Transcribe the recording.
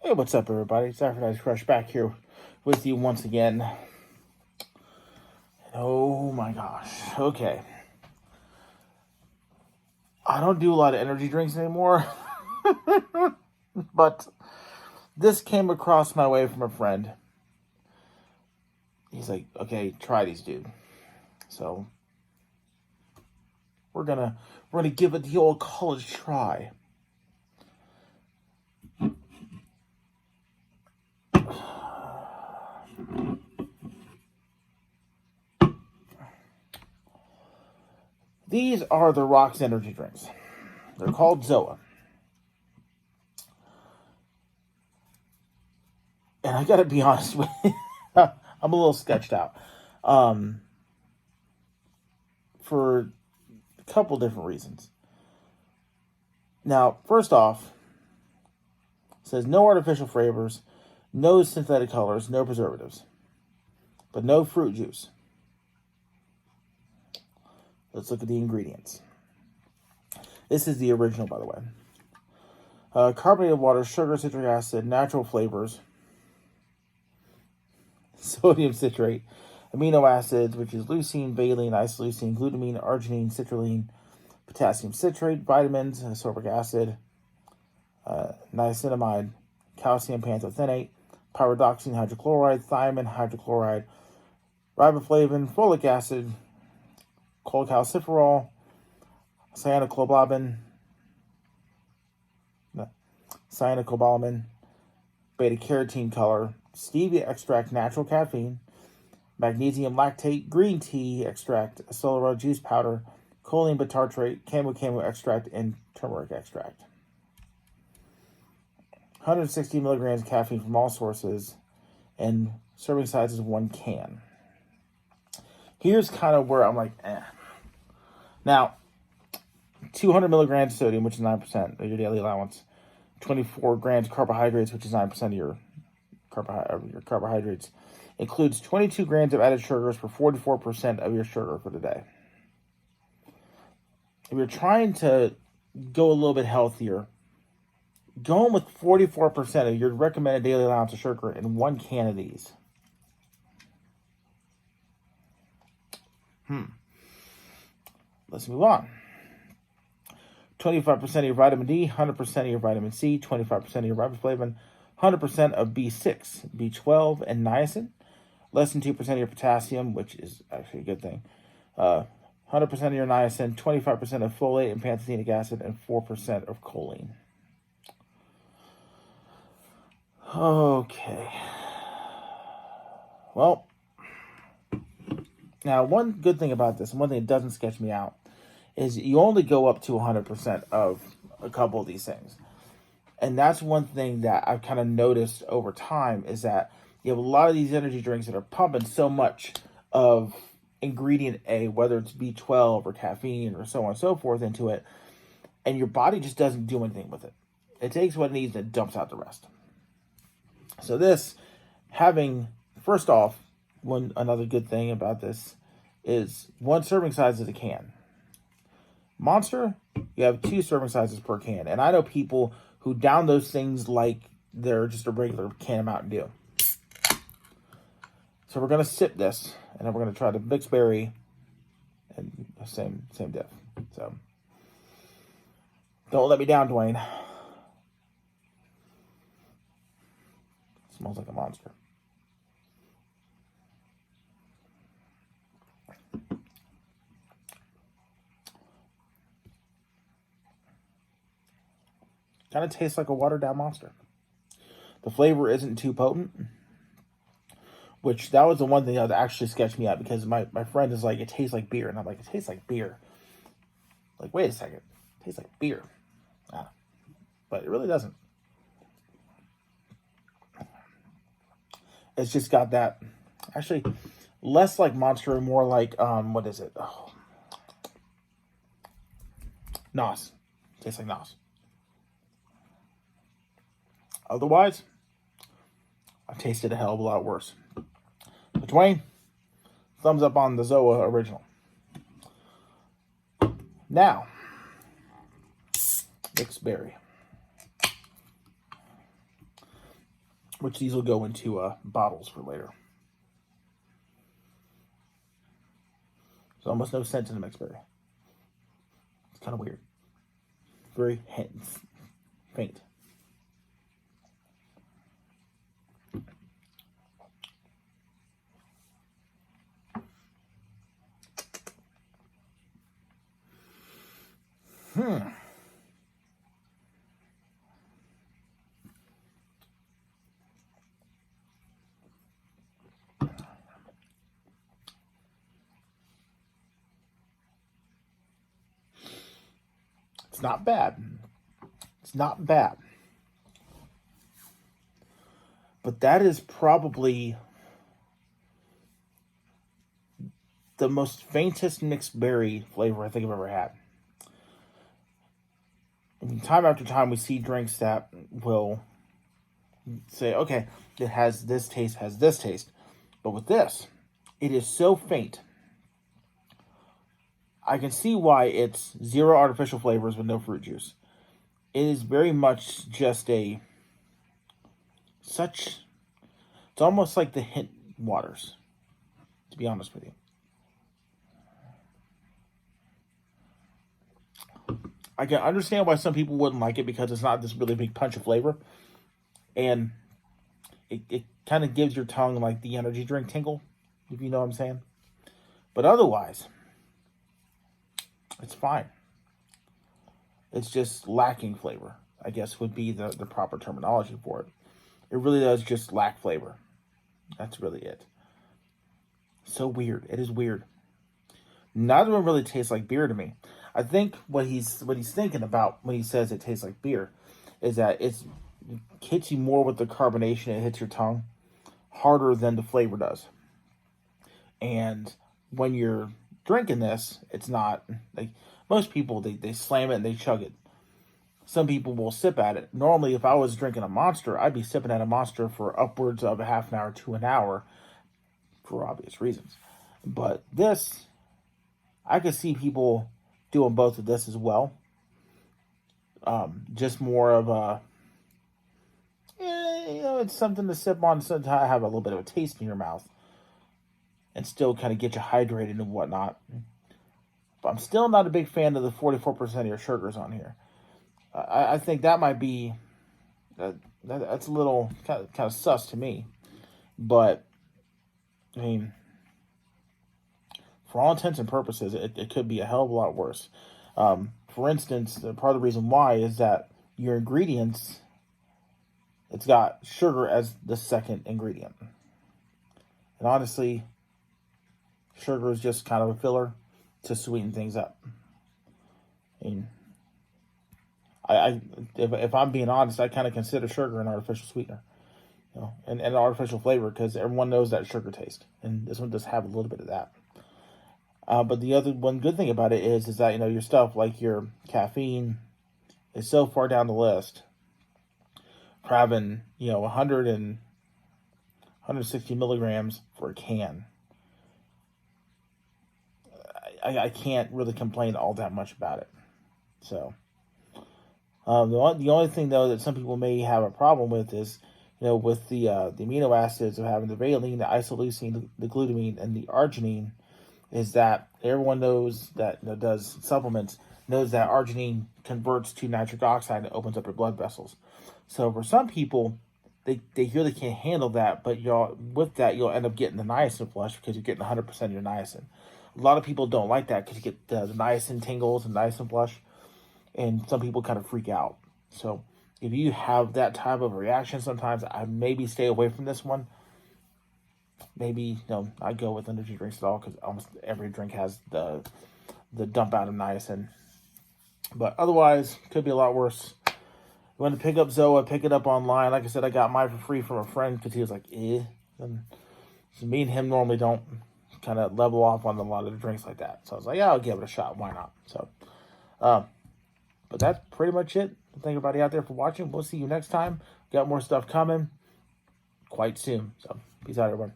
Hey, what's up, everybody? It's Aphrodite Crush back here with you once again. Oh my gosh. Okay. I don't do a lot of energy drinks anymore, but this came across my way from a friend. He's like, okay, try these, dude. So we're gonna give it the old college try. These are the Rocks energy drinks. They're called ZOA. And I gotta be honest with you, I'm a little sketched out. For a couple different reasons. Now, first off, it says no artificial flavors, no synthetic colors, no preservatives, but no fruit juice. Let's look at the ingredients. This is the original, by the way. Carbonated water, sugar, citric acid, natural flavors, sodium citrate, amino acids, which is leucine, valine, isoleucine, glutamine, arginine, citrulline, potassium citrate, vitamins, ascorbic acid, niacinamide, calcium pantothenate, pyridoxine hydrochloride, thiamine hydrochloride, riboflavin, folic acid, cholecalciferol, cyanocobalamin, beta-carotene color, stevia extract, natural caffeine, magnesium lactate, green tea extract, accelera juice powder, choline bitartrate, camu extract, and turmeric extract. 160 milligrams of caffeine from all sources, and serving size is 1 can. Here's kind of where I'm like, eh. Now, 200 milligrams of sodium, which is 9% of your daily allowance. 24 grams of carbohydrates, which is 9% of your carbohydrates. Includes 22 grams of added sugars for 44% of your sugar for the day. If you're trying to go a little bit healthier, going with 44% of your recommended daily allowance of sugar in 1 can of these. Let's move on. 25% of your vitamin D, 100% of your vitamin C, 25% of your riboflavin, 100% of B6, B12, and niacin, less than 2% of your potassium, which is actually a good thing, 100% of your niacin, 25% of folate and pantothenic acid, and 4% of choline. Okay. Well, now one good thing about this, and one thing that doesn't sketch me out, is you only go up to 100% of a couple of these things. And that's one thing that I've kind of noticed over time, is that you have a lot of these energy drinks that are pumping so much of ingredient A, whether it's B12 or caffeine or so on and so forth, into it, and your body just doesn't do anything with it. It takes what it needs and it dumps out the rest. So this, having, first off, another good thing about this is 1 serving size is a can. Monster, you have 2 serving sizes per can. And I know people who down those things like they're just a regular can of Mountain Dew. So we're going to sip this, and then we're going to try the mixed berry, and same diff. So don't let me down, Dwayne. It smells like a monster. Kind of tastes like a watered down Monster. The flavor isn't too potent, which that was the one thing that actually sketched me out, because my friend is like, it tastes like beer. And I'm like, it tastes like beer. Like, wait a second. It tastes like beer. But it really doesn't. It's just got that, actually, less like Monster and more like, what is it? Oh. Nos. Tastes like Nos. Otherwise, I've tasted a hell of a lot worse. But Dwayne, thumbs up on the ZOA original. Now, mixed berry. which these will go into bottles for later. There's almost no scent in the mixed berry. It's kind of weird. Very faint. It's not bad. It's not bad. But that is probably the most faintest mixed berry flavor I think I've ever had. And time after time, we see drinks that will say, okay, it has this taste, has this taste. But with this, it is so faint. I can see why it's 0 artificial flavors with no fruit juice. It is very much just it's almost like the hint waters, to be honest with you. I can understand why some people wouldn't like it because it's not this really big punch of flavor. And it kind of gives your tongue like the energy drink tingle, if you know what I'm saying. But otherwise, it's fine. It's just lacking flavor, I guess would be the proper terminology for it. It really does just lack flavor. That's really it. So weird. It is weird. Neither one really tastes like beer to me. I think what he's thinking about when he says it tastes like beer is that it hits you more with the carbonation. It hits your tongue harder than the flavor does. And when you're drinking this, it's not like most people, they slam it and they chug it. Some people will sip at it. Normally, if I was drinking a Monster, I'd be sipping at a Monster for upwards of a half an hour to an hour for obvious reasons. But this, I could see people doing both of this as well. Just more of it's something to sip on, so to have a little bit of a taste in your mouth and still kind of get you hydrated and whatnot. But I'm still not a big fan of the 44% of your sugars on here. I think that might be, that's a little kind of sus to me. But, I mean, for all intents and purposes, it could be a hell of a lot worse. For instance, part of the reason why is that your ingredients, it's got sugar as the second ingredient. And honestly, sugar is just kind of a filler to sweeten things up. I mean, if I'm being honest, I kind of consider sugar an artificial sweetener, and an artificial flavor, because everyone knows that sugar taste, and this one does have a little bit of that. But the other one good thing about it is that your stuff like your caffeine is so far down the list. For having 100 and 160 milligrams for a can, I can't really complain all that much about it. So. The only thing, though, that some people may have a problem with is, with the amino acids of having the valine, the isoleucine, the glutamine, and the arginine, is that everyone knows that does supplements, knows that arginine converts to nitric oxide and opens up your blood vessels. So for some people, they really can't handle that, but with that, you'll end up getting the niacin flush because you're getting 100% of your niacin. A lot of people don't like that because you get the niacin tingles and niacin flush. And some people kind of freak out. So if you have that type of reaction, sometimes I maybe stay away from this one. Maybe I go with energy drinks at all because almost every drink has the dump out of niacin. But otherwise, could be a lot worse. You want to pick up ZOA, pick it up online. Like I said, I got mine for free from a friend because he was like, And so me and him normally don't kind of level off on a lot of the drinks like that. So I was like, yeah, I'll give it a shot. Why not? So, but that's pretty much it. Thank everybody out there for watching. We'll see you next time. Got more stuff coming quite soon. So, peace out, everyone.